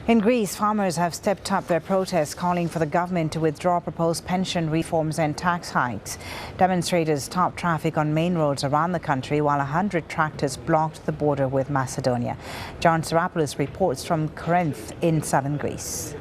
In Greece, farmers have stepped up their protests, calling for the government to withdraw proposed pension reforms and tax hikes. Demonstrators stopped traffic on main roads around the country while 100 tractors blocked the border with Macedonia. John Saropoulos reports from Corinth in southern Greece.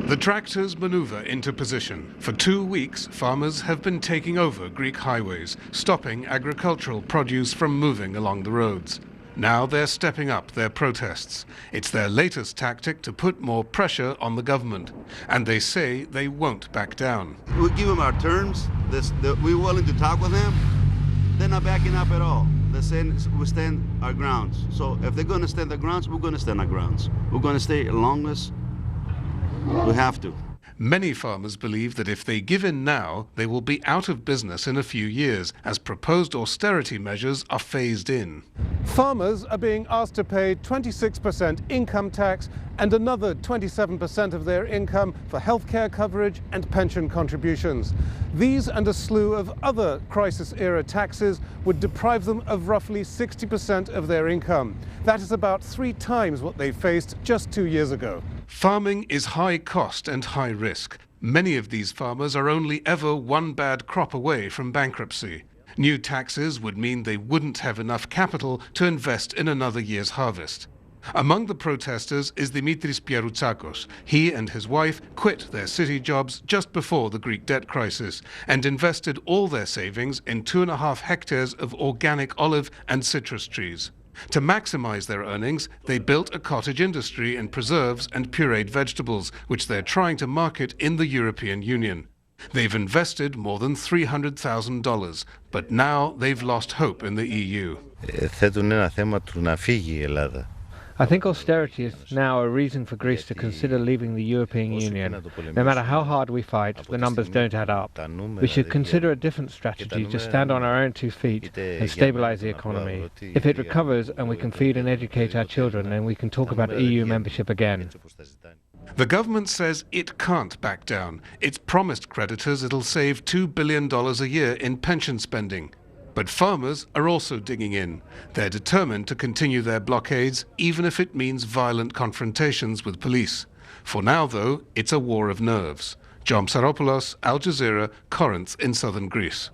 The tractors maneuver into position. For 2 weeks, farmers have been taking over Greek highways, stopping agricultural produce from moving along the roads. Now they're stepping up their protests. It's their latest tactic to put more pressure on the government. And they say they won't back down. We give them our terms. We're willing to talk with them. They're not backing up at all. They're saying we stand our grounds. So if they're going to stand their grounds, we're going to stand our grounds. We're going to stay as long as we have to. Many farmers believe that if they give in now, they will be out of business in a few years, as proposed austerity measures are phased in. Farmers are being asked to pay 26% income tax and another 27% of their income for healthcare coverage and pension contributions. These and a slew of other crisis-era taxes would deprive them of roughly 60% of their income. That is about 3 times what they faced just 2 years ago. Farming is high cost and high risk. Many of these farmers are only ever one bad crop away from bankruptcy. New taxes would mean they wouldn't have enough capital to invest in another year's harvest. Among the protesters is Dimitris Pieroutsakos. He and his wife quit their city jobs just before the Greek debt crisis and invested all their savings in 2.5 hectares of organic olive and citrus trees. To maximize their earnings, they built a cottage industry in preserves and pureed vegetables, which they're trying to market in the European Union. They've invested more than $300,000, but now they've lost hope in the EU. I think austerity is now a reason for Greece to consider leaving the European Union. No matter how hard we fight, the numbers don't add up. We should consider a different strategy to stand on our own 2 feet and stabilize the economy. If it recovers and we can feed and educate our children, then we can talk about EU membership again. The government says it can't back down. It's promised creditors it'll save $2 billion a year in pension spending. But farmers are also digging in. They're determined to continue their blockades, even if it means violent confrontations with police. For now, though, it's a war of nerves. John Saropoulos, Al Jazeera, Corinth in southern Greece.